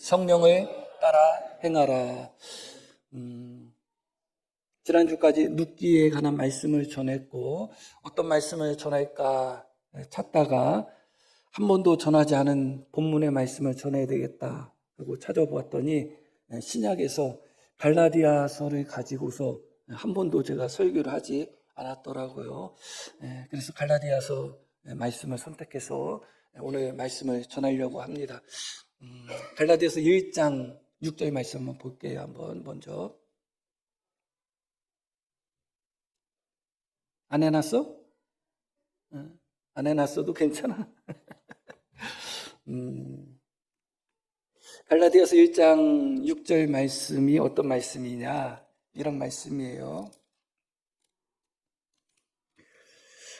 성령을 따라 행하라. 지난주까지 눕기에 관한 말씀을 전했고, 어떤 말씀을 전할까 찾다가 한 번도 전하지 않은 본문의 말씀을 전해야 되겠다 하고 찾아보았더니 신약에서 갈라디아서를 가지고서 한 번도 제가 설교를 하지 않았더라고요. 그래서 갈라디아서 말씀을 선택해서 오늘 말씀을 전하려고 합니다. 갈라디아서 1장 6절 말씀 한번 볼게요. 한번 먼저. 안 해놨어? 안 해놨어도 괜찮아. 갈라디아서 1장 6절 말씀이 어떤 말씀이냐? 이런 말씀이에요.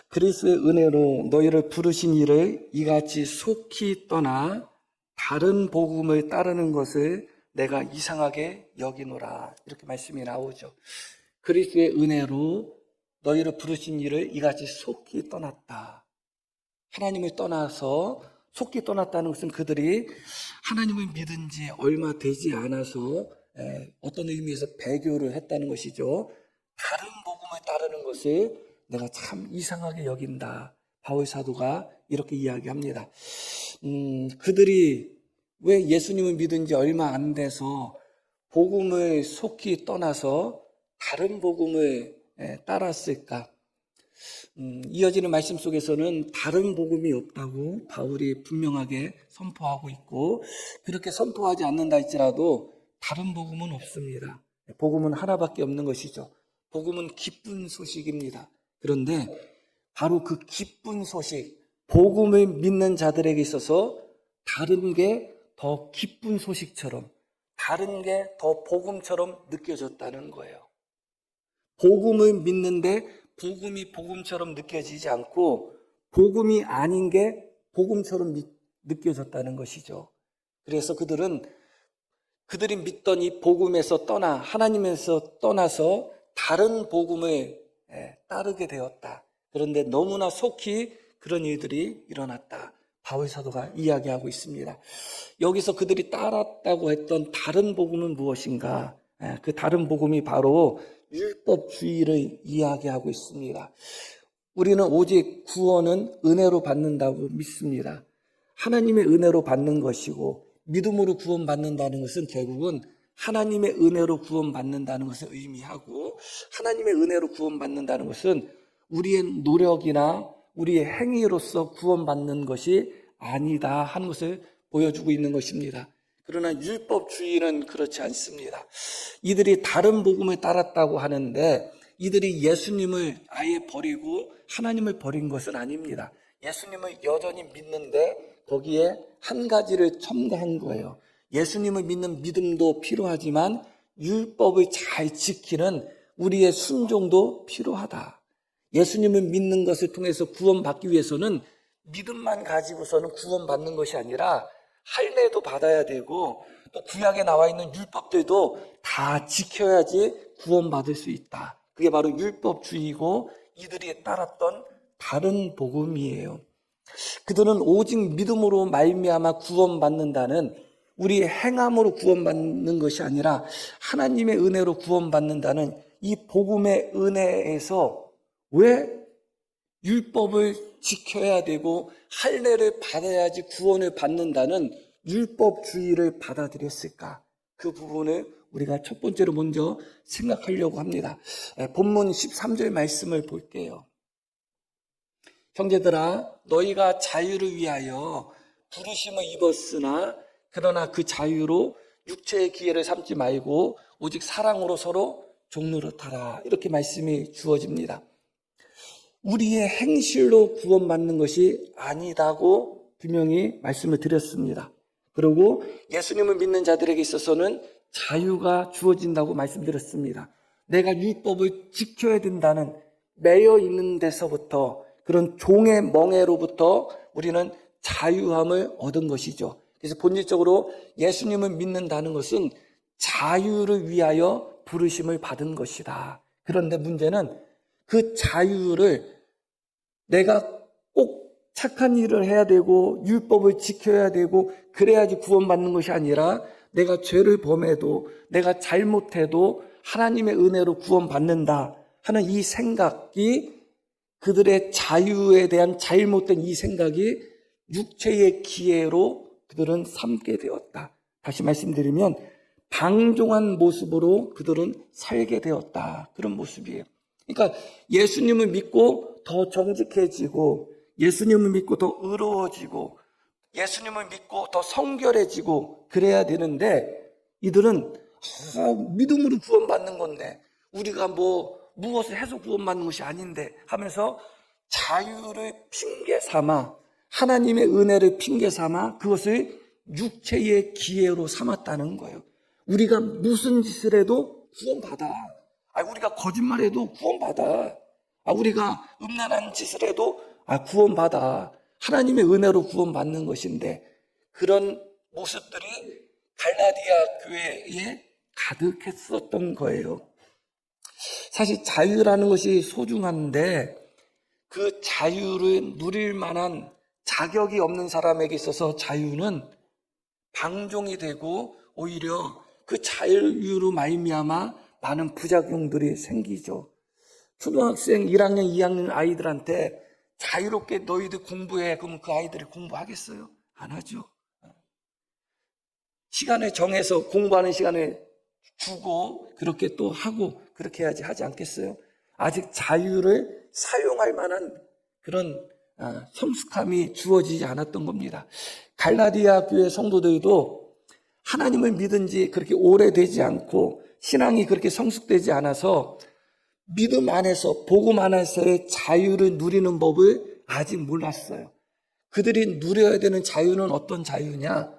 그리스도의 은혜로 너희를 부르신 이를 이같이 속히 떠나 다른 복음을 따르는 것을 내가 이상하게 여기노라. 이렇게 말씀이 나오죠. 그리스도의 은혜로 너희를 부르신 이를 이같이 속히 떠났다. 하나님을 떠나서 속히 떠났다는 것은 그들이 하나님을 믿은 지 얼마 되지 않아서 어떤 의미에서 배교를 했다는 것이죠. 다른 복음을 따르는 것을 내가 참 이상하게 여긴다. 바울 사도가 이렇게 이야기합니다. 그들이 왜 예수님을 믿은 지 얼마 안 돼서 복음을 속히 떠나서 다른 복음을 따랐을까? 이어지는 말씀 속에서는 다른 복음이 없다고 바울이 분명하게 선포하고 있고, 그렇게 선포하지 않는다 할지라도 다른 복음은 없습니다. 복음은 하나밖에 없는 것이죠. 복음은 기쁜 소식입니다. 그런데 바로 그 기쁜 소식, 복음을 믿는 자들에게 있어서 다른 게 더 기쁜 소식처럼, 다른 게 더 복음처럼 느껴졌다는 거예요. 복음을 믿는데 복음이 복음처럼 느껴지지 않고 복음이 아닌 게 복음처럼 느껴졌다는 것이죠. 그래서 그들이 믿던 이 복음에서 떠나 하나님에서 떠나서 다른 복음을 따르게 되었다. 그런데 너무나 속히 그런 일들이 일어났다. 바울 사도가 이야기하고 있습니다. 여기서 그들이 따랐다고 했던 다른 복음은 무엇인가? 그 다른 복음이 바로 율법주의를 이야기하고 있습니다. 우리는 오직 구원은 은혜로 받는다고 믿습니다. 하나님의 은혜로 받는 것이고, 믿음으로 구원받는다는 것은 결국은 하나님의 은혜로 구원받는다는 것을 의미하고, 하나님의 은혜로 구원받는다는 것은 우리의 노력이나 우리의 행위로서 구원받는 것이 아니다 하는 것을 보여주고 있는 것입니다. 그러나 율법주의는 그렇지 않습니다. 이들이 다른 복음을 따랐다고 하는데 이들이 예수님을 아예 버리고 하나님을 버린 것은 아닙니다. 예수님을 여전히 믿는데 거기에 한 가지를 첨가한 거예요. 예수님을 믿는 믿음도 필요하지만 율법을 잘 지키는 우리의 순종도 필요하다. 예수님을 믿는 것을 통해서 구원받기 위해서는 믿음만 가지고서는 구원받는 것이 아니라 할례도 받아야 되고 또 구약에 나와 있는 율법들도 다 지켜야지 구원받을 수 있다. 그게 바로 율법주의고 이들이 따랐던 다른 복음이에요. 그들은 오직 믿음으로 말미암아 구원받는다는, 우리의 행함으로 구원받는 것이 아니라 하나님의 은혜로 구원받는다는 이 복음의 은혜에서 왜 율법을 지켜야 되고 할례를 받아야지 구원을 받는다는 율법주의를 받아들였을까? 그 부분을 우리가 첫 번째로 먼저 생각하려고 합니다. 본문 13절 말씀을 볼게요. 형제들아, 너희가 자유를 위하여 부르심을 입었으나 그러나 그 자유로 육체의 기회를 삼지 말고 오직 사랑으로 서로 종노릇하라. 이렇게 말씀이 주어집니다. 우리의 행실로 구원받는 것이 아니다고 분명히 말씀을 드렸습니다. 그리고 예수님을 믿는 자들에게 있어서는 자유가 주어진다고 말씀드렸습니다. 내가 율법을 지켜야 된다는 매여 있는 데서부터, 그런 종의 멍에로부터 우리는 자유함을 얻은 것이죠. 그래서 본질적으로 예수님을 믿는다는 것은 자유를 위하여 부르심을 받은 것이다. 그런데 문제는 그 자유를 내가 꼭 착한 일을 해야 되고 율법을 지켜야 되고 그래야지 구원받는 것이 아니라 내가 죄를 범해도 내가 잘못해도 하나님의 은혜로 구원받는다 하는 이 생각이, 그들의 자유에 대한 잘못된 이 생각이 육체의 기회로 그들은 삼게 되었다. 다시 말씀드리면 방종한 모습으로 그들은 살게 되었다. 그런 모습이에요. 그러니까 예수님을 믿고 더 정직해지고, 예수님을 믿고 더 의로워지고, 예수님을 믿고 더 성결해지고 그래야 되는데, 이들은 믿음으로 구원받는 건데, 우리가 무엇을 해서 구원받는 것이 아닌데 하면서 자유를 핑계 삼아, 하나님의 은혜를 핑계 삼아 그것을 육체의 기회로 삼았다는 거예요. 우리가 무슨 짓을 해도 구원받아. 우리가 거짓말해도 구원받아. 우리가 음란한 짓을 해도 구원받아. 하나님의 은혜로 구원받는 것인데, 그런 모습들이 갈라디아 교회에 가득했었던 거예요. 사실 자유라는 것이 소중한데 그 자유를 누릴 만한 자격이 없는 사람에게 있어서 자유는 방종이 되고 오히려 그 자유로 말미암아 많은 부작용들이 생기죠. 초등학생 1학년, 2학년 아이들한테 자유롭게 너희들 공부해. 그러면 그 아이들이 공부하겠어요? 안 하죠. 시간을 정해서 공부하는 시간을 주고 그렇게 또 하고 그렇게 해야지 하지 않겠어요? 아직 자유를 사용할 만한 그런 성숙함이 주어지지 않았던 겁니다. 갈라디아 교회 성도들도 하나님을 믿은 지 그렇게 오래되지 않고 신앙이 그렇게 성숙되지 않아서 믿음 안에서, 복음 안에서의 자유를 누리는 법을 아직 몰랐어요. 그들이 누려야 되는 자유는 어떤 자유냐?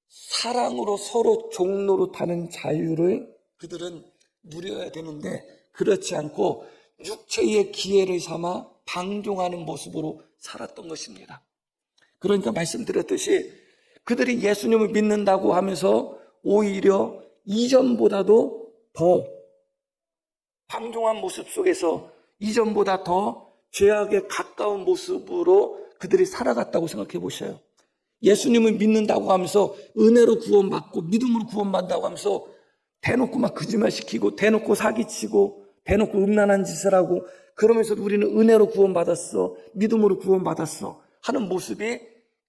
사랑으로 서로 종노릇하는 자유를 그들은 누려야 되는데, 그렇지 않고 육체의 기회를 삼아 방종하는 모습으로 살았던 것입니다. 그러니까 말씀드렸듯이 그들이 예수님을 믿는다고 하면서 오히려 이전보다도 더 방종한 모습 속에서 이전보다 더 죄악에 가까운 모습으로 그들이 살아갔다고 생각해 보셔요. 예수님을 믿는다고 하면서 은혜로 구원받고 믿음으로 구원받는다고 하면서 대놓고 막 거짓말 시키고 대놓고 사기치고 대놓고 음란한 짓을 하고, 그러면서 우리는 은혜로 구원받았어, 믿음으로 구원받았어 하는 모습이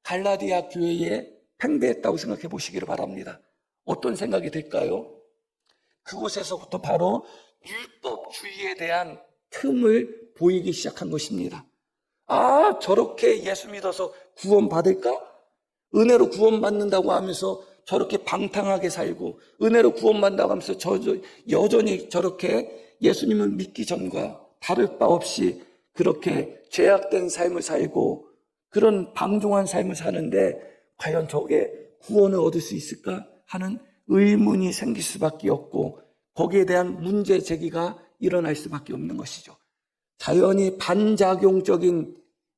갈라디아 교회에 팽배했다고 생각해 보시기를 바랍니다. 어떤 생각이 들까요? 그곳에서부터 바로 율법주의에 대한 틈을 보이기 시작한 것입니다. 저렇게 예수 믿어서 구원받을까? 은혜로 구원받는다고 하면서 저렇게 방탕하게 살고, 은혜로 구원받는다고 하면서 여전히 저렇게 예수님을 믿기 전과 다를 바 없이 그렇게 죄악된 삶을 살고 그런 방종한 삶을 사는데 과연 저게 구원을 얻을 수 있을까 하는 의문이 생길 수밖에 없고, 거기에 대한 문제 제기가 일어날 수밖에 없는 것이죠. 자연히 반작용적인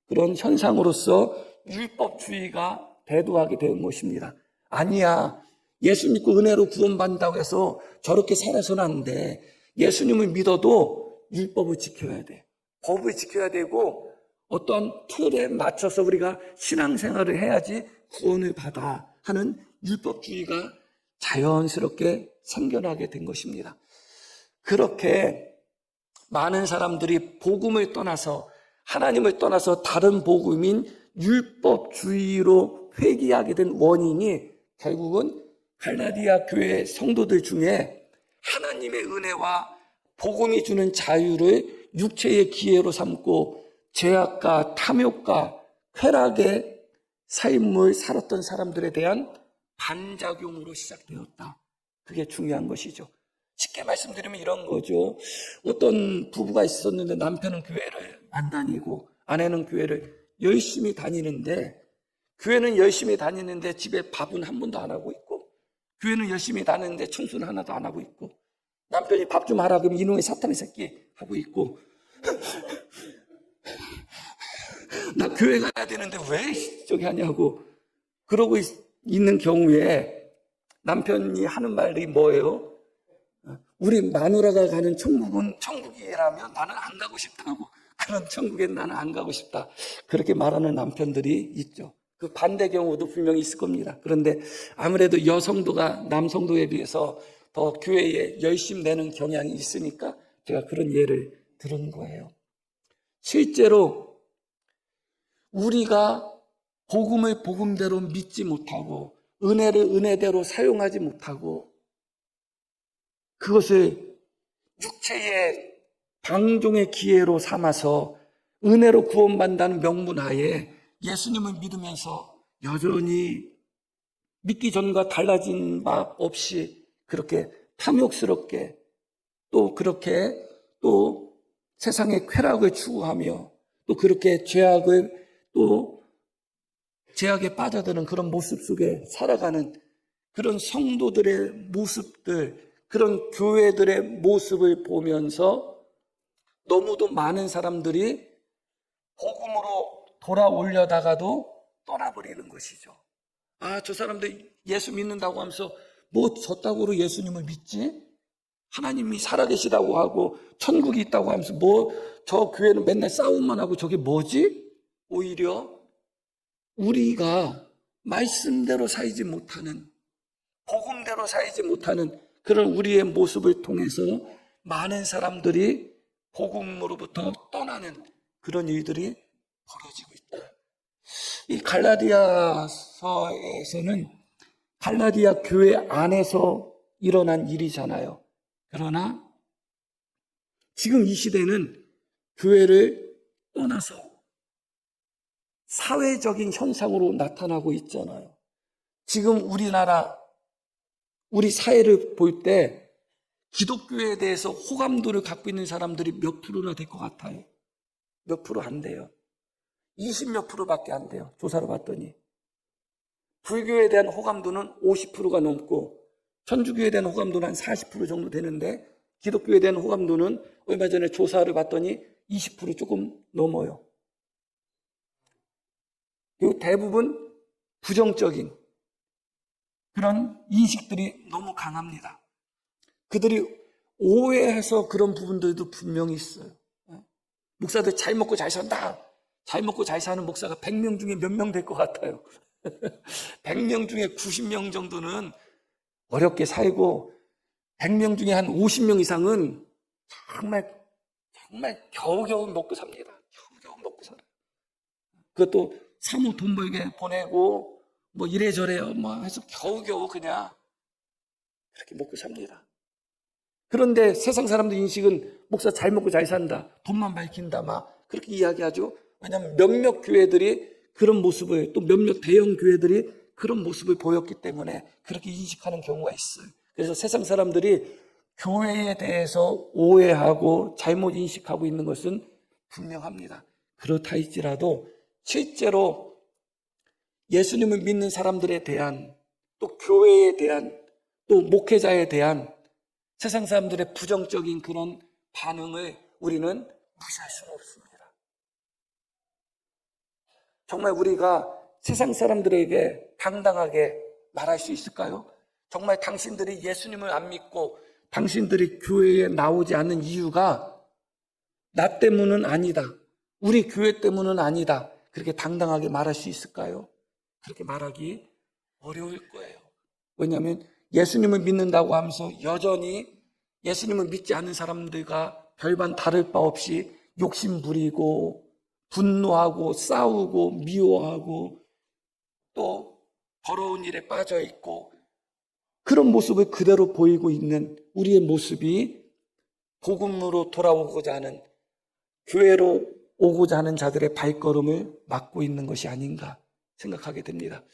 그런 현상으로서 율법주의가 대두하게 된 것입니다. 아니야, 예수 믿고 은혜로 구원받는다고 해서 저렇게 살아서는 안 돼. 예수님을 믿어도 율법을 지켜야 돼. 법을 지켜야 되고 어떠한 틀에 맞춰서 우리가 신앙생활을 해야지 구원을 받아 하는 율법주의가 자연스럽게 생겨나게 된 것입니다. 그렇게 많은 사람들이 복음을 떠나서, 하나님을 떠나서 다른 복음인 율법주의로 회귀하게 된 원인이 결국은 갈라디아 교회 성도들 중에 하나님의 은혜와 복음이 주는 자유를 육체의 기회로 삼고 죄악과 탐욕과 쾌락의 삶을 살았던 사람들에 대한 반작용으로 시작되었다. 그게 중요한 것이죠. 쉽게 말씀드리면 이런 거죠. 어떤 부부가 있었는데 남편은 교회를 안 다니고 아내는 교회를 열심히 다니는데, 교회는 열심히 다니는데 집에 밥은 한 번도 안 하고 있고, 교회는 열심히 다니는데 청소는 하나도 안 하고 있고, 남편이 밥 좀 하라 그러면 이놈의 사탄의 새끼 하고 있고 나 교회 가야 되는데 왜 저기 하냐고 그러고 있는 경우에 남편이 하는 말이 뭐예요? 우리 마누라가 가는 천국은 천국이라면 나는 안 가고 싶다고 그런 천국에 나는 안 가고 싶다. 그렇게 말하는 남편들이 있죠. 그 반대 경우도 분명히 있을 겁니다. 그런데 아무래도 여성도가 남성도에 비해서 더 교회에 열심 내는 경향이 있으니까 제가 그런 예를 들은 거예요. 실제로 우리가 복음을 복음대로 믿지 못하고 은혜를 은혜대로 사용하지 못하고 그것을 육체의 방종의 기회로 삼아서 은혜로 구원받는다는 명분하에 예수님을 믿으면서 여전히 믿기 전과 달라진 바 없이 그렇게 탐욕스럽게 또 그렇게 또 세상의 쾌락을 추구하며 또 그렇게 죄악에 빠져드는 그런 모습 속에 살아가는 그런 성도들의 모습들, 그런 교회들의 모습을 보면서 너무도 많은 사람들이 복음으로 돌아오려다가도 떠나버리는 것이죠. 아, 저 사람들 예수 믿는다고 하면서 뭐 저따구로 예수님을 믿지? 하나님이 살아계시다고 하고 천국이 있다고 하면서 뭐 저 교회는 맨날 싸움만 하고 저게 뭐지? 오히려 우리가 말씀대로 살지 못하는, 복음대로 살지 못하는 그런 우리의 모습을 통해서 많은 사람들이 복음으로부터 떠나는 그런 일들이 벌어지고 있다. 이 갈라디아서에서는 갈라디아 교회 안에서 일어난 일이잖아요. 그러나 지금 이 시대는 교회를 떠나서 사회적인 현상으로 나타나고 있잖아요. 지금 우리 사회를 볼 때 기독교에 대해서 호감도를 갖고 있는 사람들이 몇 프로나 될 것 같아요? 몇 프로 안 돼요. 20몇 프로밖에 안 돼요. 조사를 봤더니. 불교에 대한 호감도는 50%가 넘고 천주교에 대한 호감도는 한 40% 정도 되는데 기독교에 대한 호감도는 얼마 전에 조사를 봤더니 20% 조금 넘어요. 그리고 대부분 부정적인 그런 인식들이 너무 강합니다. 그들이 오해해서 그런 부분들도 분명히 있어요. 목사들 잘 먹고 잘 산다. 잘 먹고 잘 사는 목사가 100명 중에 몇 명 될 것 같아요? 100명 중에 90명 정도는 어렵게 살고 100명 중에 한 50명 이상은 정말 겨우겨우 먹고 삽니다. 겨우겨우 먹고 살아요. 그것도 사모 돈 벌게 보내고 뭐 이래저래 뭐 해서 겨우겨우 그냥 그렇게 먹고 삽니다. 그런데 세상 사람들 인식은 목사 잘 먹고 잘 산다. 돈만 밝힌다. 막 그렇게 이야기하죠. 왜냐하면 몇몇 교회들이 그런 모습을 또 몇몇 대형 교회들이 그런 모습을 보였기 때문에 그렇게 인식하는 경우가 있어요. 그래서 세상 사람들이 교회에 대해서 오해하고 잘못 인식하고 있는 것은 분명합니다. 그렇다 할지라도 실제로 예수님을 믿는 사람들에 대한 또 교회에 대한 또 목회자에 대한 세상 사람들의 부정적인 그런 반응을 우리는 무시할 수는 없습니다. 정말 우리가 세상 사람들에게 당당하게 말할 수 있을까요? 정말 당신들이 예수님을 안 믿고 당신들이 교회에 나오지 않는 이유가 나 때문은 아니다. 우리 교회 때문은 아니다. 그렇게 당당하게 말할 수 있을까요? 그렇게 말하기 어려울 거예요. 왜냐하면 예수님을 믿는다고 하면서 여전히 예수님을 믿지 않는 사람들과 별반 다를 바 없이 욕심 부리고 분노하고 싸우고 미워하고 또 더러운 일에 빠져 있고 그런 모습을 그대로 보이고 있는 우리의 모습이 복음으로 돌아오고자 하는 교회로 오고자 하는 자들의 발걸음을 막고 있는 것이 아닌가 생각하게 됩니다.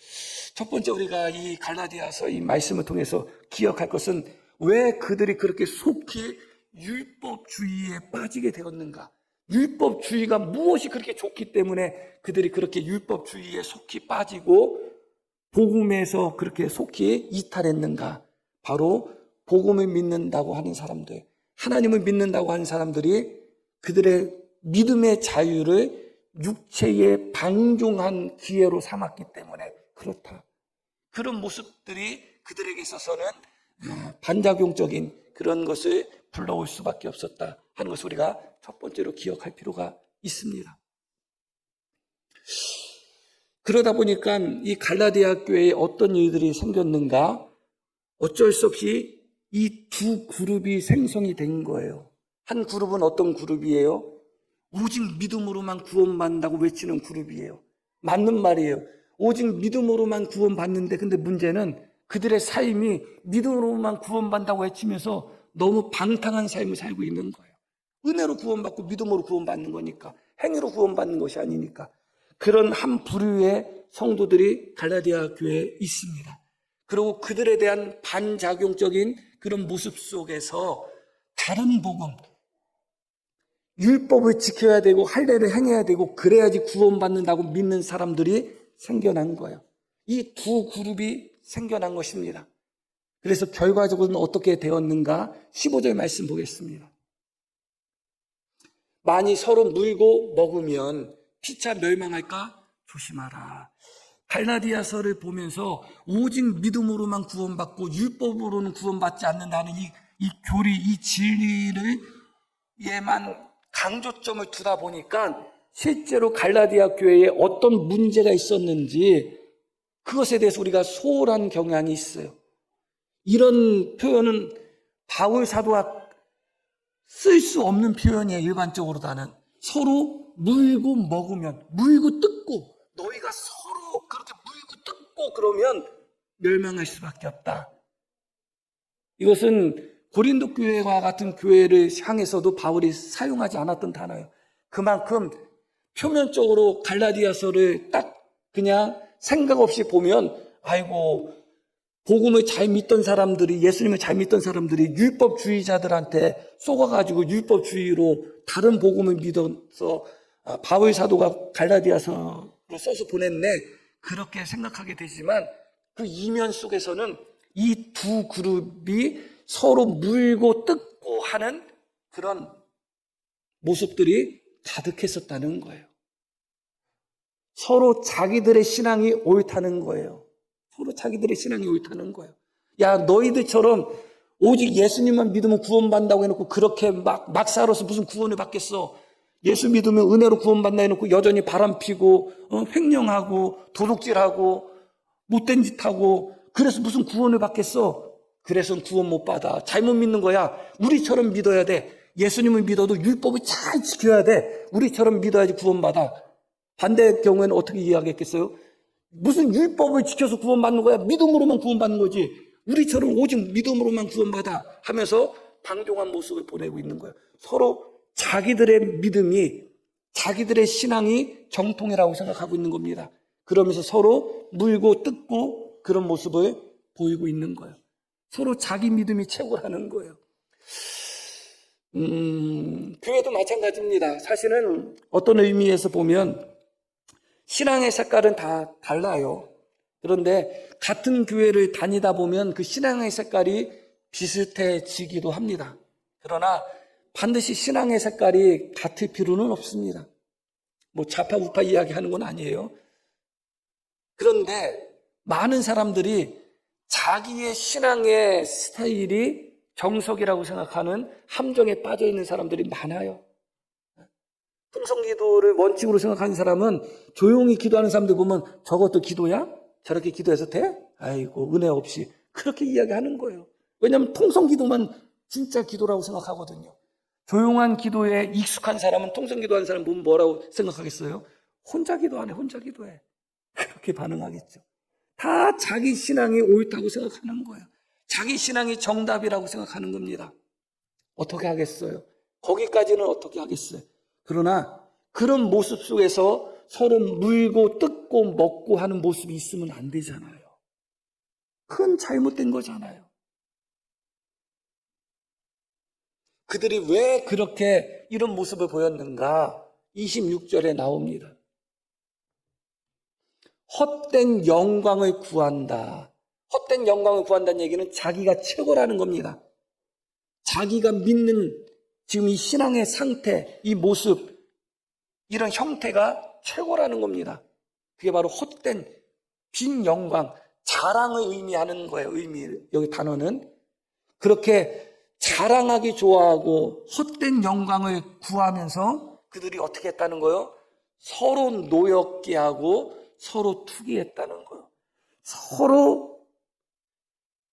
첫 번째 우리가 이 갈라디아서 이 말씀을 통해서 기억할 것은 왜 그들이 그렇게 속히 율법주의에 빠지게 되었는가? 율법주의가 무엇이 그렇게 좋기 때문에 그들이 그렇게 율법주의에 속히 빠지고 복음에서 그렇게 속히 이탈했는가? 바로 복음을 믿는다고 하는 사람들, 하나님을 믿는다고 하는 사람들이 그들의 믿음의 자유를 육체에 방종한 기회로 삼았기 때문에 그렇다. 그런 모습들이 그들에게 있어서는 반작용적인 그런 것을 불러올 수밖에 없었다 하는 것을 우리가 첫 번째로 기억할 필요가 있습니다. 그러다 보니까 이 갈라디아 교회에 어떤 일들이 생겼는가? 어쩔 수 없이 이 두 그룹이 생성이 된 거예요. 한 그룹은 어떤 그룹이에요? 오직 믿음으로만 구원받는다고 외치는 그룹이에요. 맞는 말이에요. 오직 믿음으로만 구원받는데, 근데 문제는 그들의 삶이 믿음으로만 구원받는다고 외치면서 너무 방탕한 삶을 살고 있는 거예요. 은혜로 구원받고 믿음으로 구원받는 거니까, 행위로 구원받는 것이 아니니까. 그런 한 부류의 성도들이 갈라디아 교회에 있습니다. 그리고 그들에 대한 반작용적인 그런 모습 속에서 다른 복음, 율법을 지켜야 되고 할례를 행해야 되고 그래야지 구원받는다고 믿는 사람들이 생겨난 거예요. 이 두 그룹이 생겨난 것입니다. 그래서 결과적으로는 어떻게 되었는가? 15절 말씀 보겠습니다. 많이 서로 물고 먹으면 피차 멸망할까? 조심하라. 갈라디아서를 보면서 오직 믿음으로만 구원받고 율법으로는 구원받지 않는다는 이 교리, 이 진리를 에만 강조점을 두다 보니까 실제로 갈라디아 교회에 어떤 문제가 있었는지 그것에 대해서 우리가 소홀한 경향이 있어요. 이런 표현은 바울 사도가 쓸 수 없는 표현이에요. 일반적으로다는 서로 물고 먹으면, 물고 뜯고, 너희가 서로 그렇게 물고 뜯고 그러면 멸망할 수밖에 없다. 이것은 고린도 교회와 같은 교회를 향해서도 바울이 사용하지 않았던 단어예요. 그만큼 표면적으로 갈라디아서를 딱 그냥 생각 없이 보면, 아이고, 복음을 잘 믿던 사람들이, 예수님을 잘 믿던 사람들이 율법주의자들한테 속아가지고 율법주의로 다른 복음을 믿어서 바울 사도가 갈라디아서를 써서 보냈네, 그렇게 생각하게 되지만 그 이면 속에서는 이 두 그룹이 서로 물고 뜯고 하는 그런 모습들이 가득했었다는 거예요. 서로 자기들의 신앙이 옳다는 거예요. 서로 자기들의 신앙이 옳다는 거예요. 야, 너희들처럼 오직 예수님만 믿으면 구원받는다고 해놓고 그렇게 막 살아서 무슨 구원을 받겠어. 예수 믿으면 은혜로 구원받나 해놓고 여전히 바람피고 횡령하고 도둑질하고 못된 짓하고 그래서 무슨 구원을 받겠어. 그래서 구원 못 받아. 잘못 믿는 거야. 우리처럼 믿어야 돼. 예수님을 믿어도 율법을 잘 지켜야 돼. 우리처럼 믿어야지 구원받아. 반대의 경우에는 어떻게 이해하겠겠어요? 무슨 율법을 지켜서 구원받는 거야? 믿음으로만 구원받는 거지. 우리처럼 오직 믿음으로만 구원받아 하면서 방종한 모습을 보내고 있는 거예요. 서로 자기들의 믿음이, 자기들의 신앙이 정통이라고 생각하고 있는 겁니다. 그러면서 서로 물고 뜯고 그런 모습을 보이고 있는 거예요. 서로 자기 믿음이 최고라는 거예요. 교회도 마찬가지입니다. 사실은 어떤 의미에서 보면 신앙의 색깔은 다 달라요. 그런데 같은 교회를 다니다 보면 그 신앙의 색깔이 비슷해지기도 합니다. 그러나 반드시 신앙의 색깔이 같을 필요는 없습니다. 뭐 좌파 우파 이야기하는 건 아니에요. 그런데 많은 사람들이 자기의 신앙의 스타일이 정석이라고 생각하는 함정에 빠져 있는 사람들이 많아요. 통성기도를 원칙으로 생각하는 사람은 조용히 기도하는 사람들 보면 저것도 기도야? 저렇게 기도해서 돼? 아이고, 은혜 없이 그렇게 이야기하는 거예요. 왜냐하면 통성기도만 진짜 기도라고 생각하거든요. 조용한 기도에 익숙한 사람은 통성기도하는 사람 보면 뭐라고 생각하겠어요? 혼자 기도하네, 혼자 기도해. 그렇게 반응하겠죠. 다 자기 신앙이 옳다고 생각하는 거예요. 자기 신앙이 정답이라고 생각하는 겁니다. 어떻게 하겠어요? 거기까지는 어떻게 하겠어요? 그러나 그런 모습 속에서 서로 물고 뜯고 먹고 하는 모습이 있으면 안 되잖아요. 큰 잘못된 거잖아요. 그들이 왜 그렇게 이런 모습을 보였는가? 26절에 나옵니다. 헛된 영광을 구한다. 헛된 영광을 구한다는 얘기는 자기가 최고라는 겁니다. 자기가 믿는 지금 이 신앙의 상태, 이 모습, 이런 형태가 최고라는 겁니다. 그게 바로 헛된 빈 영광, 자랑을 의미하는 거예요. 여기 단어는. 그렇게 자랑하기 좋아하고 헛된 영광을 구하면서 그들이 어떻게 했다는 거요? 서로 노엽게 하고 서로 투기했다는 거요. 서로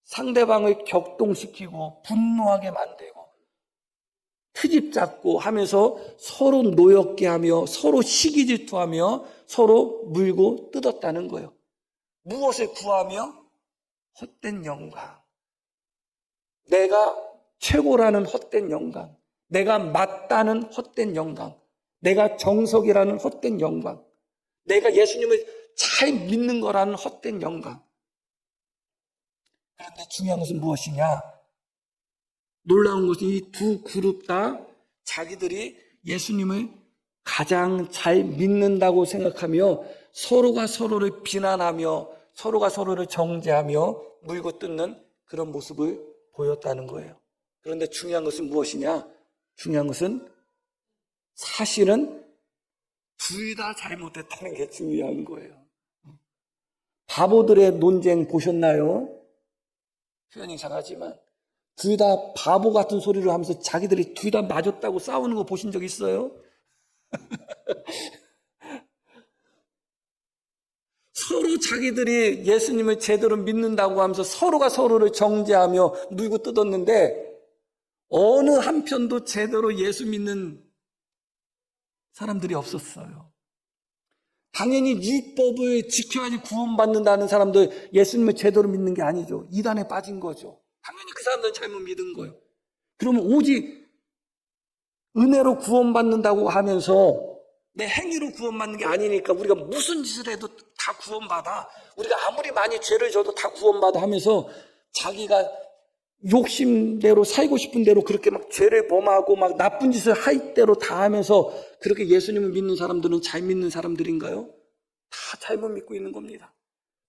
상대방을 격동시키고 분노하게 만들고 트집 잡고 하면서 서로 노엽게 하며 서로 시기 질투하며 서로 물고 뜯었다는 거예요. 무엇을 구하며? 헛된 영광. 내가 최고라는 헛된 영광. 내가 맞다는 헛된 영광. 내가 정석이라는 헛된 영광. 내가 예수님을 잘 믿는 거라는 헛된 영광. 그런데 중요한 것은 무엇이냐? 놀라운 것은 이 두 그룹 다 자기들이 예수님을 가장 잘 믿는다고 생각하며 서로가 서로를 비난하며 서로가 서로를 정죄하며 물고 뜯는 그런 모습을 보였다는 거예요. 그런데 중요한 것은 무엇이냐? 중요한 것은 사실은 둘 다 잘못했다는 게 중요한 거예요. 바보들의 논쟁 보셨나요? 표현이 이상하지만 둘 다 바보 같은 소리를 하면서 자기들이 둘 다 맞았다고 싸우는 거 보신 적 있어요? 서로 자기들이 예수님을 제대로 믿는다고 하면서 서로가 서로를 정죄하며 물고 뜯었는데 어느 한편도 제대로 예수 믿는 사람들이 없었어요. 당연히 율법을 지켜야지 구원받는다는 사람들 예수님을 제대로 믿는 게 아니죠. 이단에 빠진 거죠. 당연히 그 사람들은 잘못 믿은 거예요. 그러면 오직 은혜로 구원받는다고 하면서 내 행위로 구원받는 게 아니니까 우리가 무슨 짓을 해도 다 구원받아. 우리가 아무리 많이 죄를 져도 다 구원받아 하면서 자기가 욕심대로 살고 싶은 대로 그렇게 막 죄를 범하고 막 나쁜 짓을 할 대로 다 하면서 그렇게 예수님을 믿는 사람들은 잘 믿는 사람들인가요? 다 잘못 믿고 있는 겁니다.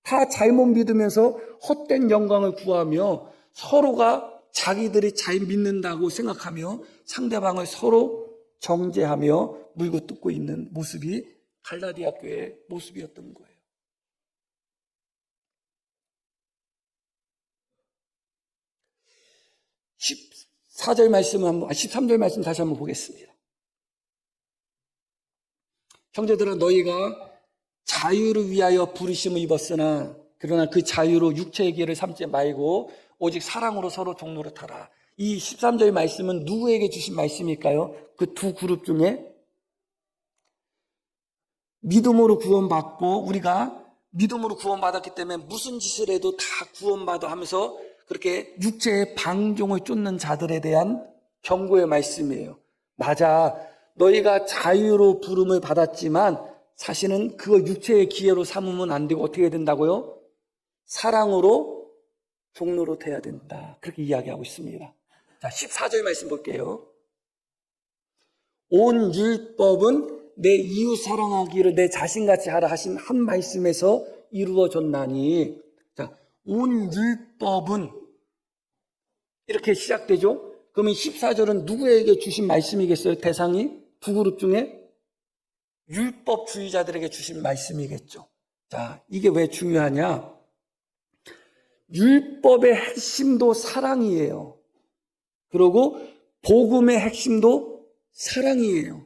다 잘못 믿으면서 헛된 영광을 구하며 서로가 자기들이 잘 믿는다고 생각하며 상대방을 서로 정죄하며 물고 뜯고 있는 모습이 갈라디아 교회의 모습이었던 거예요. 14절 말씀 13절 말씀 다시 한번 보겠습니다. 형제들아 너희가 자유를 위하여 부르심을 입었으나 그러나 그 자유로 육체의 길을 삼지 말고 오직 사랑으로 서로 종로를 타라. 이 13절 말씀은 누구에게 주신 말씀일까요? 그 두 그룹 중에 믿음으로 구원받고 우리가 믿음으로 구원받았기 때문에 무슨 짓을 해도 다 구원받아 하면서 그렇게 육체의 방종을 쫓는 자들에 대한 경고의 말씀이에요. 맞아. 너희가 자유로 부름을 받았지만 사실은 그거 육체의 기회로 삼으면 안 되고 어떻게 해야 된다고요? 사랑으로 종로로 돼야 된다. 그렇게 이야기하고 있습니다. 자, 14절 말씀 볼게요. 온 율법은 내 이웃 사랑하기를 내 자신같이 하라 하신 한 말씀에서 이루어졌나니. 자, 온 율법은 이렇게 시작되죠. 그러면 14절은 누구에게 주신 말씀이겠어요? 대상이 두 그룹 중에 율법주의자들에게 주신 말씀이겠죠. 자, 이게 왜 중요하냐? 율법의 핵심도 사랑이에요. 그리고 복음의 핵심도 사랑이에요.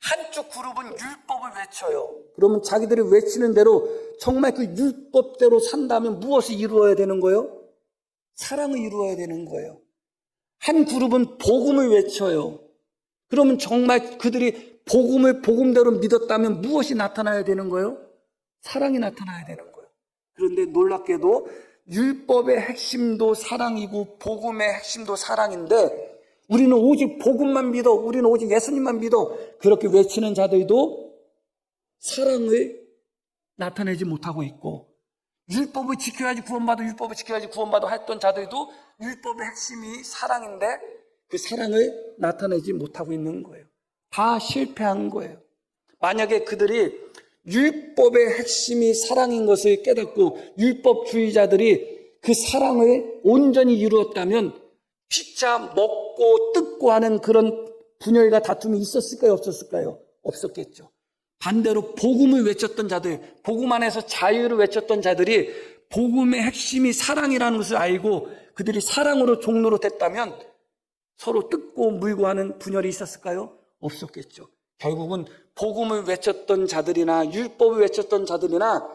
한쪽 그룹은 율법을 외쳐요. 그러면 자기들이 외치는 대로 정말 그 율법대로 산다면 무엇이 이루어야 되는 거예요? 사랑을 이루어야 되는 거예요. 한 그룹은 복음을 외쳐요. 그러면 정말 그들이 복음을 복음대로 믿었다면 무엇이 나타나야 되는 거예요? 사랑이 나타나야 되는 거예요. 그런데 놀랍게도 율법의 핵심도 사랑이고 복음의 핵심도 사랑인데 우리는 오직 복음만 믿어, 우리는 오직 예수님만 믿어 그렇게 외치는 자들도 사랑을 나타내지 못하고 있고 율법을 지켜야지 구원받아, 율법을 지켜야지 구원받아 했던 자들도 율법의 핵심이 사랑인데 그 사랑을 나타내지 못하고 있는 거예요. 다 실패한 거예요. 만약에 그들이 율법의 핵심이 사랑인 것을 깨닫고 율법주의자들이 그 사랑을 온전히 이루었다면 피차 먹고 뜯고 하는 그런 분열과 다툼이 있었을까요? 없었을까요? 없었겠죠. 반대로 복음을 외쳤던 자들, 복음 안에서 자유를 외쳤던 자들이 복음의 핵심이 사랑이라는 것을 알고 그들이 사랑으로 종로로 됐다면 서로 뜯고 물고 하는 분열이 있었을까요? 없었겠죠. 결국은 복음을 외쳤던 자들이나 율법을 외쳤던 자들이나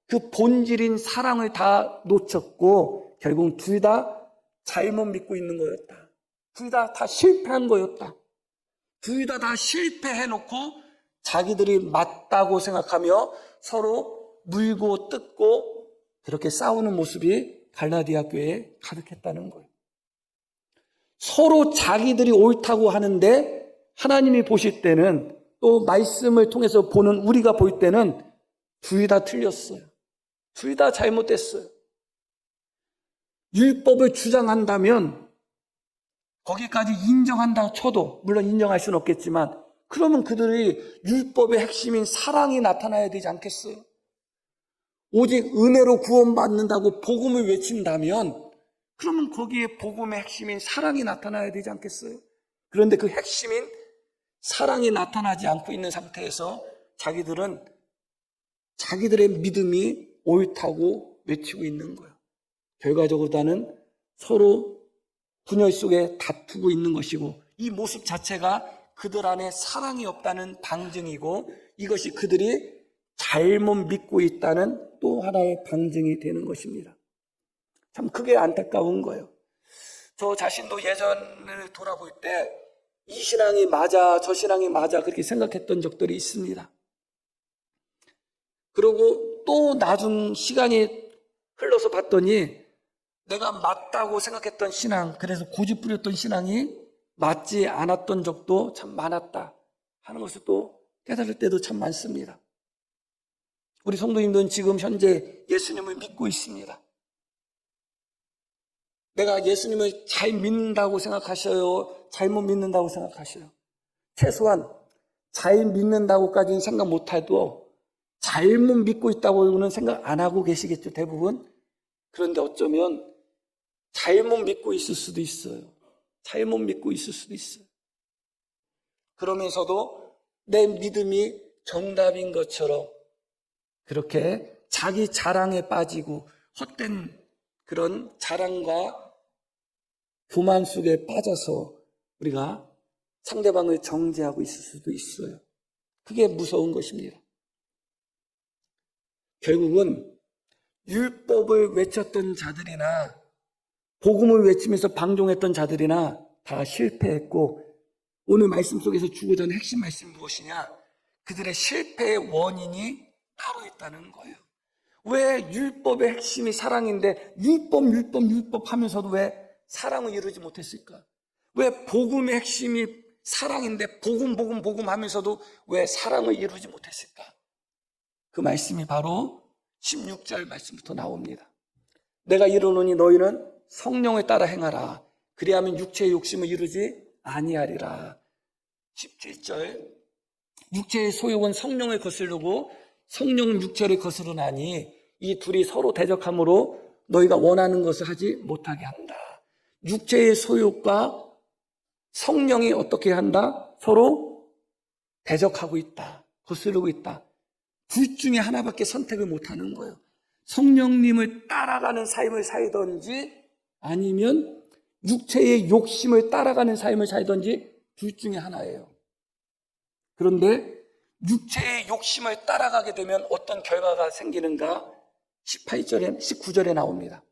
그 본질인 사랑을 다 놓쳤고 결국은 둘 다 잘못 믿고 있는 거였다. 둘 다 실패한 거였다. 둘 다 실패해놓고 자기들이 맞다고 생각하며 서로 물고 뜯고 그렇게 싸우는 모습이 갈라디아 교회에 가득했다는 거예요. 서로 자기들이 옳다고 하는데 하나님이 보실 때는 또 말씀을 통해서 보는 우리가 볼 때는 둘 다 틀렸어요. 둘 다 잘못됐어요. 율법을 주장한다면 거기까지 인정한다고 쳐도 물론 인정할 수는 없겠지만 그러면 그들이 율법의 핵심인 사랑이 나타나야 되지 않겠어요? 오직 은혜로 구원받는다고 복음을 외친다면 그러면 거기에 복음의 핵심인 사랑이 나타나야 되지 않겠어요? 그런데 그 핵심인 사랑이 나타나지 않고 있는 상태에서 자기들은 자기들의 믿음이 옳다고 외치고 있는 거예요. 결과적으로 다는 서로 분열 속에 다투고 있는 것이고 이 모습 자체가 그들 안에 사랑이 없다는 방증이고 이것이 그들이 잘못 믿고 있다는 또 하나의 방증이 되는 것입니다. 참 그게 안타까운 거예요. 저 자신도 예전을 돌아볼 때 이 신앙이 맞아 저 신앙이 맞아 그렇게 생각했던 적들이 있습니다. 그리고 또 나중 시간이 흘러서 봤더니 내가 맞다고 생각했던 신앙, 그래서 고집 부렸던 신앙이 맞지 않았던 적도 참 많았다 하는 것을 또 깨달을 때도 참 많습니다. 우리 성도님들은 지금 현재 예수님을 믿고 있습니다. 내가 예수님을 잘 믿는다고 생각하셔요? 잘못 믿는다고 생각하셔요? 최소한 잘 믿는다고까지는 생각 못해도 잘못 믿고 있다고는 생각 안 하고 계시겠죠, 대부분. 그런데 어쩌면 잘못 믿고 있을 수도 있어요. 잘못 믿고 있을 수도 있어요. 그러면서도 내 믿음이 정답인 것처럼 그렇게 자기 자랑에 빠지고 헛된 그런 자랑과 교만 속에 빠져서 우리가 상대방을 정죄하고 있을 수도 있어요. 그게 무서운 것입니다. 결국은 율법을 외쳤던 자들이나 복음을 외치면서 방종했던 자들이나 다 실패했고 오늘 말씀 속에서 주고자 하는 핵심 말씀이 무엇이냐? 그들의 실패의 원인이 따로 있다는 거예요. 왜 율법의 핵심이 사랑인데 율법 하면서도 왜 사랑을 이루지 못했을까? 왜 복음의 핵심이 사랑인데 복음 하면서도 왜 사랑을 이루지 못했을까? 그 말씀이 바로 16절 말씀부터 나옵니다. 내가 이르노니 너희는 성령을 따라 행하라. 그리하면 육체의 욕심을 이루지 아니하리라. 17절 육체의 소욕은 성령을 거스르고 성령은 육체를 거스르나니 이 둘이 서로 대적함으로 너희가 원하는 것을 하지 못하게 한다. 육체의 소욕과 성령이 어떻게 한다? 서로 대적하고 있다. 거스르고 있다. 둘 중에 하나밖에 선택을 못하는 거예요. 성령님을 따라가는 삶을 살던지 아니면 육체의 욕심을 따라가는 삶을 살던지 둘 중에 하나예요. 그런데 육체의 욕심을 따라가게 되면 어떤 결과가 생기는가? 18절에 19절에 나옵니다.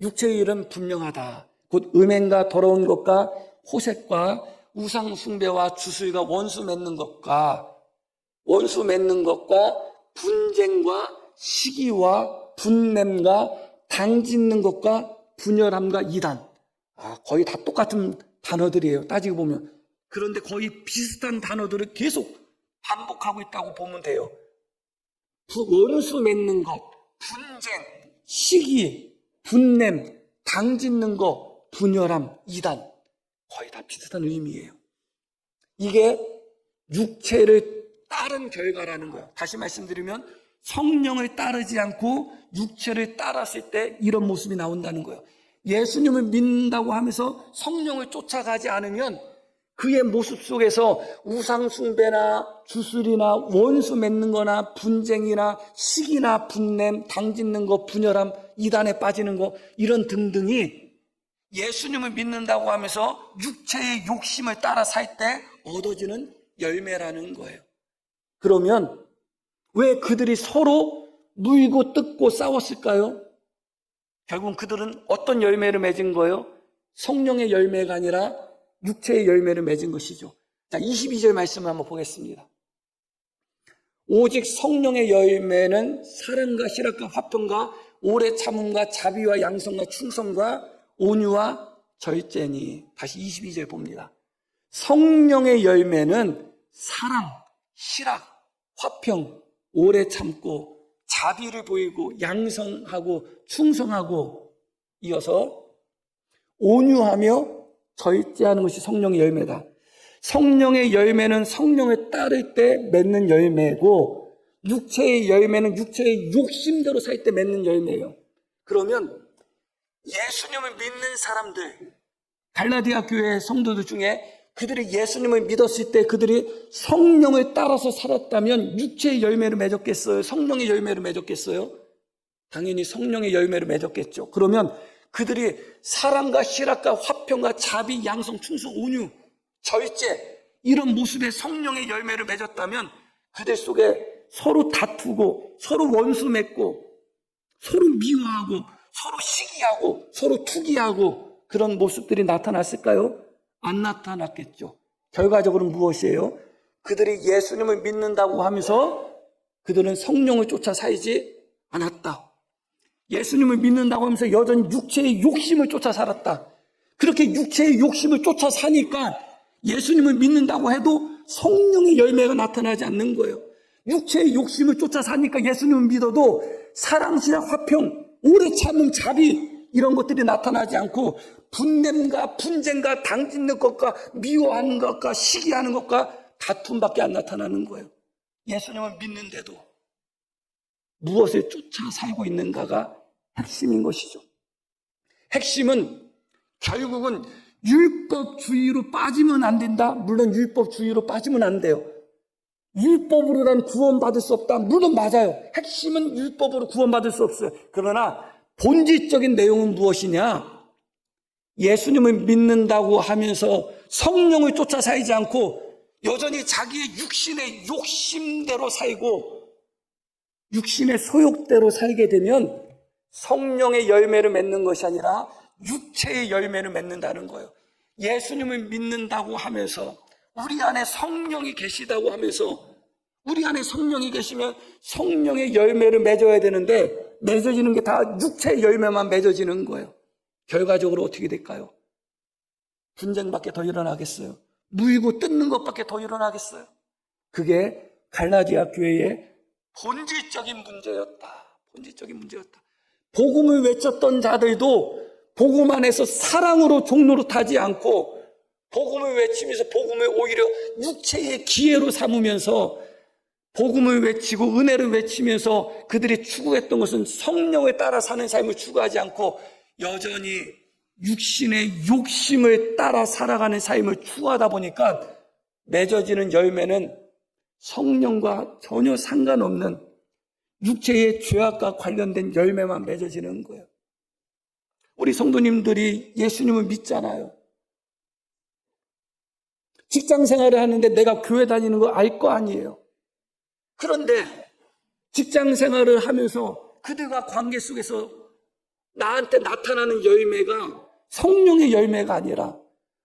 육체의 일은 분명하다. 곧 음행과 더러운 것과 호색과 우상 숭배와 주술과 원수 맺는 것과 분쟁과 시기와 분냄과 당짓는 것과 분열함과 이단. 거의 다 똑같은 단어들이에요. 따지고 보면. 그런데 거의 비슷한 단어들을 계속 반복하고 있다고 보면 돼요. 원수 맺는 것, 분쟁, 시기, 분냄, 당짓는 것, 분열함, 이단. 거의 다 비슷한 의미예요. 이게 육체를 따른 결과라는 거예요. 다시 말씀드리면 성령을 따르지 않고 육체를 따랐을 때 이런 모습이 나온다는 거예요. 예수님을 믿는다고 하면서 성령을 쫓아가지 않으면 그의 모습 속에서 우상 숭배나 주술이나 원수 맺는 거나 분쟁이나 시기나 분냄, 당짓는 거, 분열함, 이단에 빠지는 거 이런 등등이 예수님을 믿는다고 하면서 육체의 욕심을 따라 살 때 얻어지는 열매라는 거예요. 그러면 왜 그들이 서로 물고 뜯고 싸웠을까요? 결국은 그들은 어떤 열매를 맺은 거예요? 성령의 열매가 아니라 육체의 열매를 맺은 것이죠. 자, 22절 말씀을 한번 보겠습니다. 오직 성령의 열매는 사랑과 실학과 화평과 오래 참음과 자비와 양성과 충성과 온유와 절제니. 다시 22절 봅니다. 성령의 열매는 사랑, 실학, 화평, 오래 참고 자비를 보이고 양성하고 충성하고, 이어서 온유하며 절제하는 것이 성령의 열매다. 성령의 열매는 성령에 따를 때 맺는 열매고, 육체의 열매는 육체의 욕심대로 살 때 맺는 열매예요. 그러면 예수님을 믿는 사람들, 갈라디아 교회 성도들 중에 그들이 예수님을 믿었을 때 그들이 성령을 따라서 살았다면 육체의 열매를 맺었겠어요? 성령의 열매를 맺었겠어요? 당연히 성령의 열매를 맺었겠죠. 그러면 그들이 사랑과 실학과 화평과 자비, 양성, 충성, 온유, 절제, 이런 모습의 성령의 열매를 맺었다면 그들 속에 서로 다투고 서로 원수 맺고 서로 미워하고 서로 시기하고 서로 투기하고 그런 모습들이 나타났을까요? 안 나타났겠죠. 결과적으로 무엇이에요? 그들이 예수님을 믿는다고 하면서 그들은 성령을 쫓아 살지 않았다. 예수님을 믿는다고 하면서 여전히 육체의 욕심을 쫓아 살았다. 그렇게 육체의 욕심을 쫓아 사니까 예수님을 믿는다고 해도 성령의 열매가 나타나지 않는 거예요. 육체의 욕심을 쫓아 사니까 예수님을 믿어도 사랑, 신앙, 화평, 오래 참음, 자비, 이런 것들이 나타나지 않고 분냄과 분쟁과 당짓는 것과 미워하는 것과 시기하는 것과 다툼밖에 안 나타나는 거예요. 예수님을 믿는데도 무엇을 쫓아 살고 있는가가 핵심인 것이죠. 핵심은 결국은 율법주의로 빠지면 안 된다. 물론 율법주의로 빠지면 안 돼요. 율법으로 난 구원받을 수 없다. 물론 맞아요. 핵심은 율법으로 구원받을 수 없어요. 그러나 본질적인 내용은 무엇이냐? 예수님을 믿는다고 하면서 성령을 쫓아 살지 않고 여전히 자기의 육신의 욕심대로 살고 육신의 소욕대로 살게 되면 성령의 열매를 맺는 것이 아니라 육체의 열매를 맺는다는 거예요. 예수님을 믿는다고 하면서 우리 안에 성령이 계시다고 하면서 우리 안에 성령이 계시면 성령의 열매를 맺어야 되는데 맺어지는 게 다 육체의 열매만 맺어지는 거예요. 결과적으로 어떻게 될까요? 분쟁밖에 더 일어나겠어요? 물고 뜯는 것밖에 더 일어나겠어요? 그게 갈라디아 교회의 본질적인 문제였다. 본질적인 문제였다. 복음을 외쳤던 자들도 복음 안에서 사랑으로 종로로 타지 않고 복음을 외치면서 복음을 오히려 육체의 기회로 삼으면서 복음을 외치고 은혜를 외치면서 그들이 추구했던 것은 성령에 따라 사는 삶을 추구하지 않고 여전히 육신의 욕심을 따라 살아가는 삶을 추구하다 보니까 맺어지는 열매는 성령과 전혀 상관없는 육체의 죄악과 관련된 열매만 맺어지는 거예요. 우리 성도님들이 예수님을 믿잖아요. 직장 생활을 하는데 내가 교회 다니는 거 알 거 아니에요. 그런데 직장 생활을 하면서 그들과 관계 속에서 나한테 나타나는 열매가 성령의 열매가 아니라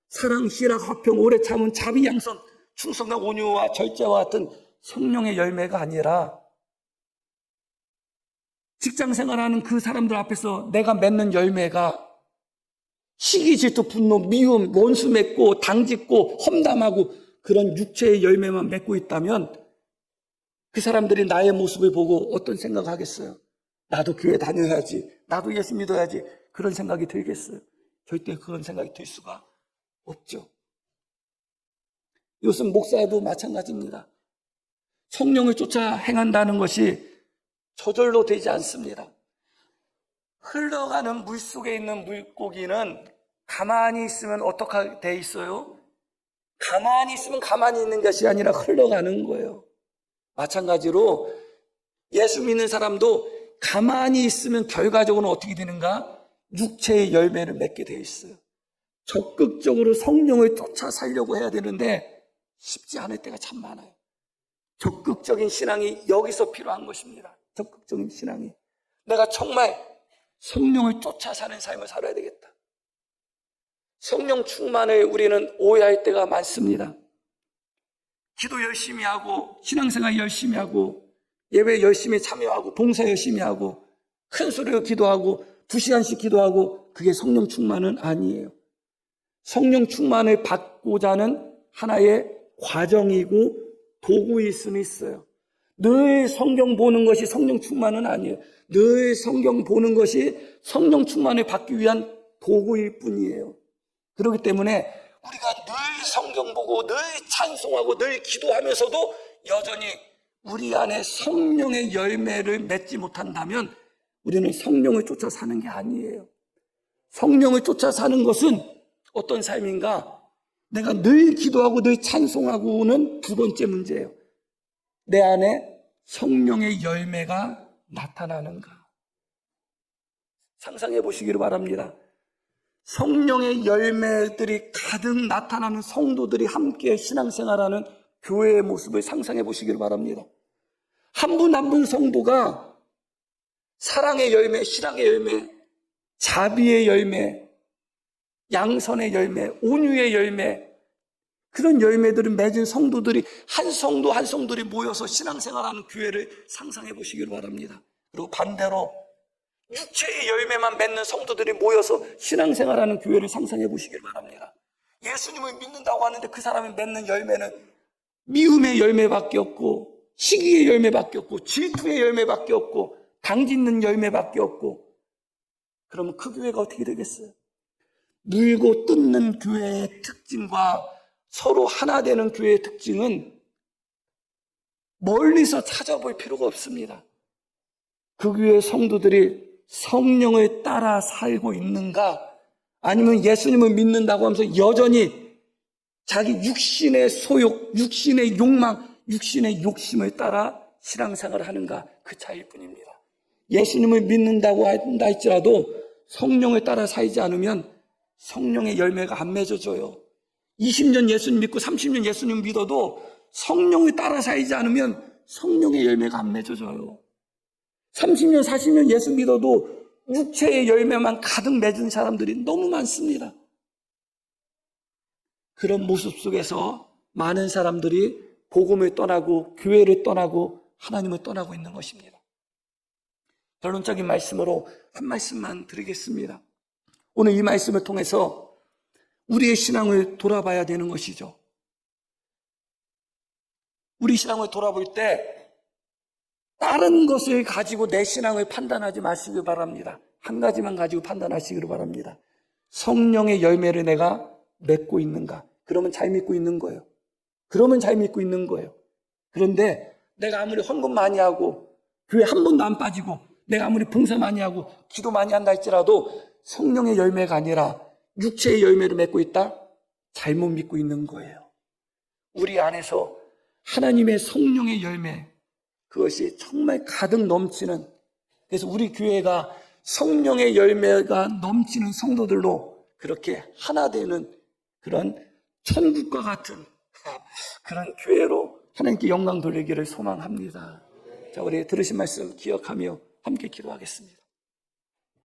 사랑, 희락, 화평, 오래 참은 자비, 양선, 충성과 온유와 절제와 같은 성령의 열매가 아니라 직장 생활하는 그 사람들 앞에서 내가 맺는 열매가 시기, 질투, 분노, 미움, 원수 맺고 당짓고 험담하고 그런 육체의 열매만 맺고 있다면 그 사람들이 나의 모습을 보고 어떤 생각을 하겠어요? 나도 교회 다녀야지, 나도 예수 믿어야지, 그런 생각이 들겠어요? 절대 그런 생각이 들 수가 없죠. 이것은 목사도 마찬가지입니다. 성령을 쫓아 행한다는 것이 저절로 되지 않습니다. 흘러가는 물 속에 있는 물고기는 가만히 있으면 어떻게 돼 있어요? 가만히 있으면 가만히 있는 것이 아니라 흘러가는 거예요. 마찬가지로 예수 믿는 사람도 가만히 있으면 결과적으로 어떻게 되는가? 육체의 열매를 맺게 돼 있어요. 적극적으로 성령을 쫓아 살려고 해야 되는데 쉽지 않을 때가 참 많아요. 적극적인 신앙이 여기서 필요한 것입니다. 적극적인 신앙이. 내가 정말 성령을 쫓아 사는 삶을 살아야 되겠다. 성령 충만을 우리는 오해할 때가 많습니다. 기도 열심히 하고 신앙생활 열심히 하고 예배 열심히 참여하고 봉사 열심히 하고 큰 소리로 기도하고 2시간씩 기도하고 그게 성령 충만은 아니에요. 성령 충만을 받고자 하는 하나의 과정이고 도구일 수는 있어요. 늘 성경 보는 것이 성령 충만은 아니에요. 늘 성경 보는 것이 성령 충만을 받기 위한 도구일 뿐이에요. 그렇기 때문에 우리가 늘 성경 보고 늘 찬송하고 늘 기도하면서도 여전히 우리 안에 성령의 열매를 맺지 못한다면 우리는 성령을 쫓아 사는 게 아니에요. 성령을 쫓아 사는 것은 어떤 삶인가? 내가 늘 기도하고 늘 찬송하고는 두 번째 문제예요. 내 안에 성령의 열매가 나타나는가? 상상해 보시기를 바랍니다. 성령의 열매들이 가득 나타나는 성도들이 함께 신앙생활하는 교회의 모습을 상상해 보시기를 바랍니다. 한 분 한 분 성도가 사랑의 열매, 신앙의 열매, 자비의 열매, 양선의 열매, 온유의 열매, 그런 열매들을 맺은 성도들이 한 성도 한 성도들이 모여서 신앙생활하는 교회를 상상해 보시기를 바랍니다. 그리고 반대로 육체의 열매만 맺는 성도들이 모여서 신앙생활하는 교회를 상상해 보시길 바랍니다. 예수님을 믿는다고 하는데 그 사람이 맺는 열매는 미움의 열매밖에 없고 시기의 열매밖에 없고 질투의 열매밖에 없고 당짓는 열매밖에 없고, 그러면 그 교회가 어떻게 되겠어요? 물고 뜯는 교회의 특징과 서로 하나 되는 교회의 특징은 멀리서 찾아볼 필요가 없습니다. 그 교회의 성도들이 성령을 따라 살고 있는가, 아니면 예수님을 믿는다고 하면서 여전히 자기 육신의 소욕, 육신의 욕망, 육신의 욕심을 따라 신앙생활을 하는가, 그 차이일 뿐입니다. 예수님을 믿는다고 한다 할지라도 성령을 따라 살지 않으면 성령의 열매가 안 맺어져요. 20년 예수님 믿고 30년 예수님 믿어도 성령을 따라 살지 않으면 성령의 열매가 안 맺어져요. 30년 40년 예수 믿어도 육체의 열매만 가득 맺은 사람들이 너무 많습니다. 그런 모습 속에서 많은 사람들이 복음을 떠나고 교회를 떠나고 하나님을 떠나고 있는 것입니다. 결론적인 말씀으로 한 말씀만 드리겠습니다. 오늘 이 말씀을 통해서 우리의 신앙을 돌아봐야 되는 것이죠. 우리 신앙을 돌아볼 때 다른 것을 가지고 내 신앙을 판단하지 마시길 바랍니다. 한 가지만 가지고 판단하시기를 바랍니다. 성령의 열매를 내가 맺고 있는가? 그러면 잘 믿고 있는 거예요. 그러면 잘 믿고 있는 거예요. 그런데 내가 아무리 헌금 많이 하고 교회 한 번도 안 빠지고 내가 아무리 봉사 많이 하고 기도 많이 한다 할지라도 성령의 열매가 아니라 육체의 열매를 맺고 있다? 잘못 믿고 있는 거예요. 우리 안에서 하나님의 성령의 열매, 그것이 정말 가득 넘치는, 그래서 우리 교회가 성령의 열매가 넘치는 성도들로 그렇게 하나 되는 그런 천국과 같은 그런 교회로 하나님께 영광 돌리기를 소망합니다. 자, 우리 들으신 말씀 기억하며 함께 기도하겠습니다.